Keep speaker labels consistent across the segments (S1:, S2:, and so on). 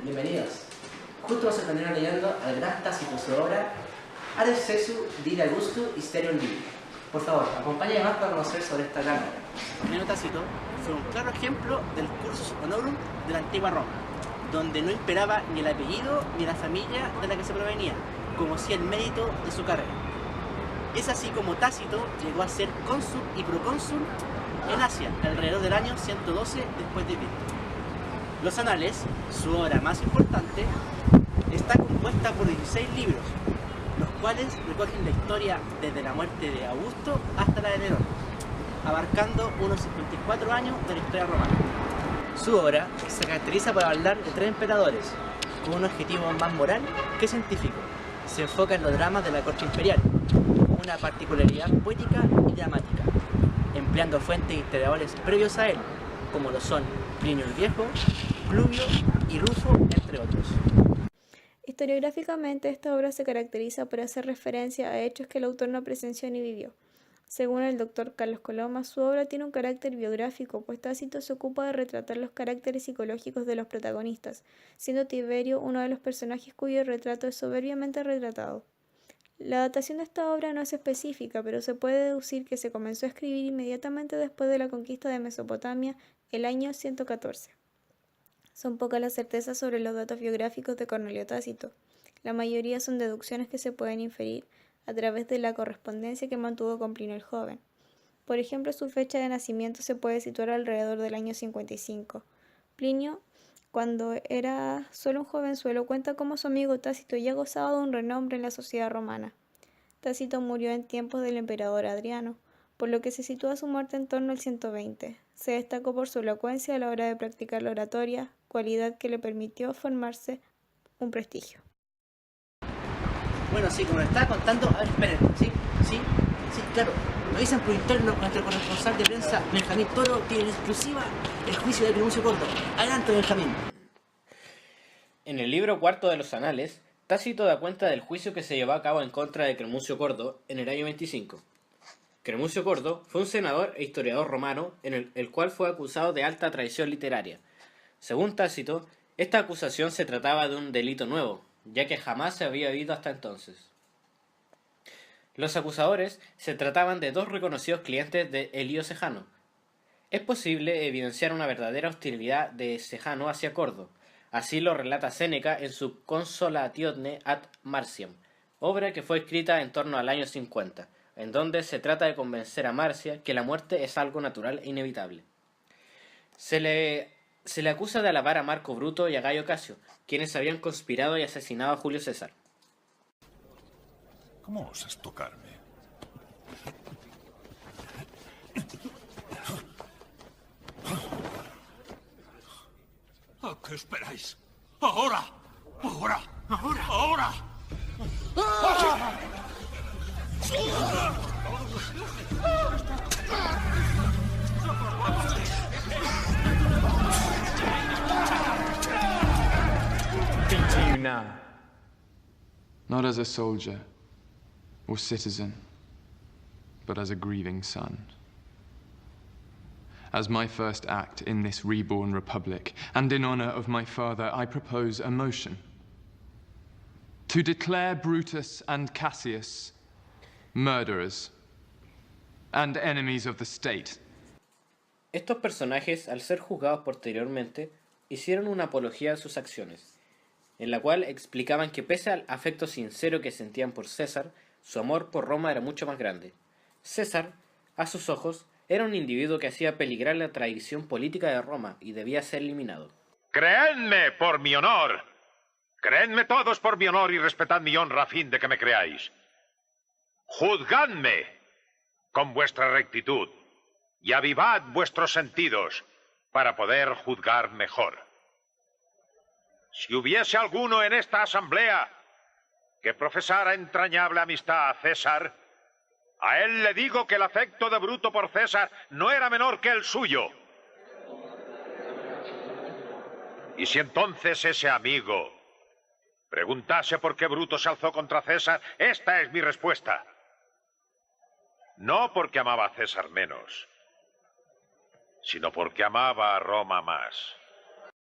S1: Bienvenidos. Justo vamos a terminar leyendo al gran Tácito su obra Ars Sessu di Augusto Mysterium Livi. Por favor, acompáñame más para conocer sobre esta gran obra.
S2: Pliniano Tácito fue un claro ejemplo del cursus honorum de la antigua Roma, donde no imperaba ni el apellido ni la familia de la que se provenía, como si el mérito de su carrera. Es así como Tácito llegó a ser cónsul y procónsul en Asia, alrededor del año 112 después de Cristo. Los Anales, su obra más importante, está compuesta por 16 libros, los cuales recogen la historia desde la muerte de Augusto hasta la de Nerón, abarcando unos 54 años de la historia romana. Su obra se caracteriza por hablar de tres emperadores, con un objetivo más moral que científico. Se enfoca en los dramas de la corte imperial, una particularidad poética y dramática, empleando fuentes de historiadores previos a él, como lo son Plinio el Viejo, Pluvio y Rufo, entre otros.
S3: Historiográficamente, esta obra se caracteriza por hacer referencia a hechos que el autor no presenció ni vivió. Según el doctor Carlos Coloma, su obra tiene un carácter biográfico, pues Tácito se ocupa de retratar los caracteres psicológicos de los protagonistas, siendo Tiberio uno de los personajes cuyo retrato es soberbiamente retratado. La datación de esta obra no es específica, pero se puede deducir que se comenzó a escribir inmediatamente después de la conquista de Mesopotamia, el año 114. Son pocas las certezas sobre los datos biográficos de Cornelio Tácito. La mayoría son deducciones que se pueden inferir a través de la correspondencia que mantuvo con Plinio el Joven. Por ejemplo, su fecha de nacimiento se puede situar alrededor del año 55. Plinio, cuando era solo un jovenzuelo, cuenta cómo su amigo Tácito ya gozaba de un renombre en la sociedad romana. Tácito murió en tiempos del emperador Adriano, por lo que se sitúa su muerte en torno al 120. Se destacó por su elocuencia a la hora de practicar la oratoria, cualidad que le permitió formarse un prestigio.
S2: Bueno, sí, como les estaba contando, a ver, esperen, sí, claro. Nos dicen por interno, nuestro corresponsal de prensa, Benjamín Toro, tiene en exclusiva el juicio de Clemencio Cordo. Adelante, Benjamín.
S4: En el libro cuarto de los Anales, Tácito da cuenta del juicio que se llevó a cabo en contra de Cremuncio Cordo en el año 25. Cremuncio Cordo fue un senador e historiador romano en el cual fue acusado de alta traición literaria. Según Tácito, esta acusación se trataba de un delito nuevo, ya que jamás se había oído hasta entonces. Los acusadores se trataban de dos reconocidos clientes de Elío Sejano. Es posible evidenciar una verdadera hostilidad de Sejano hacia Cordo. Así lo relata Séneca en su Consolatione ad Marciam, obra que fue escrita en torno al año 50, en donde se trata de convencer a Marcia que la muerte es algo natural e inevitable. Se le acusa de alabar a Marco Bruto y a Gayo Casio, quienes habían conspirado y asesinado a Julio César.
S5: ¿Cómo osas tocarme? ¿A qué esperáis? ¡Ahora! ¡Ahora! ¡Ahora! ¡Ahora!
S6: Speak to you now, not as a soldier or citizen, but as a grieving son. As my first act in this reborn republic, and in honor of my father, I propose a motion to declare Brutus and Cassius murderers and enemies of the state.
S4: Estos personajes, al ser juzgados posteriormente, hicieron una apología de sus acciones, en la cual explicaban que pese al afecto sincero que sentían por César, su amor por Roma era mucho más grande. César, a sus ojos, era un individuo que hacía peligrar la tradición política de Roma y debía ser eliminado.
S7: Creedme por mi honor. Creedme todos por mi honor y respetad mi honra a fin de que me creáis. Juzgadme con vuestra rectitud y avivad vuestros sentidos para poder juzgar mejor. Si hubiese alguno en esta asamblea que profesara entrañable amistad a César, a él le digo que el afecto de Bruto por César no era menor que el suyo. Y si entonces ese amigo preguntase por qué Bruto se alzó contra César, esta es mi respuesta. No porque amaba a César menos, sino porque amaba a Roma más.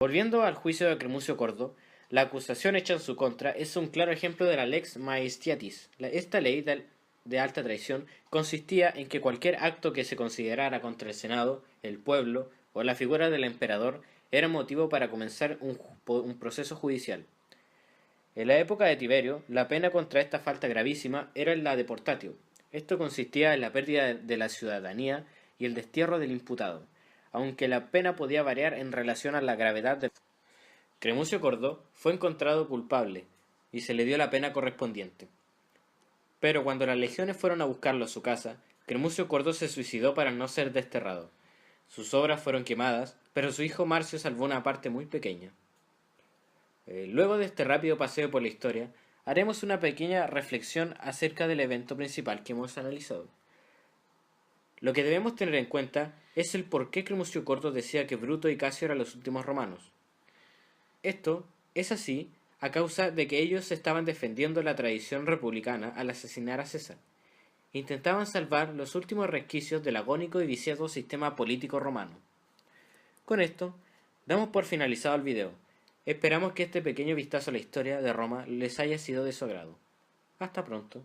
S4: Volviendo al juicio de Cremuncio Cordo, la acusación hecha en su contra es un claro ejemplo de la Lex Maestiatis. Esta ley de alta traición consistía en que cualquier acto que se considerara contra el Senado, el pueblo o la figura del emperador era motivo para comenzar un proceso judicial. En la época de Tiberio, la pena contra esta falta gravísima era la deportatio. Esto consistía en la pérdida de la ciudadanía y el destierro del imputado, aunque la pena podía variar en relación a la gravedad del... Cremuncio Cordo fue encontrado culpable y se le dio la pena correspondiente. Pero cuando las legiones fueron a buscarlo a su casa, Cremuncio Cordo se suicidó para no ser desterrado. Sus obras fueron quemadas, pero su hijo Marcio salvó una parte muy pequeña. Luego de este rápido paseo por la historia, haremos una pequeña reflexión acerca del evento principal que hemos analizado. Lo que debemos tener en cuenta es el por qué Cremuncio Cordo decía que Bruto y Casio eran los últimos romanos. Esto es así a causa de que ellos estaban defendiendo la tradición republicana al asesinar a César. Intentaban salvar los últimos resquicios del agónico y viciado sistema político romano. Con esto, damos por finalizado el video. Esperamos que este pequeño vistazo a la historia de Roma les haya sido de su agrado. Hasta pronto.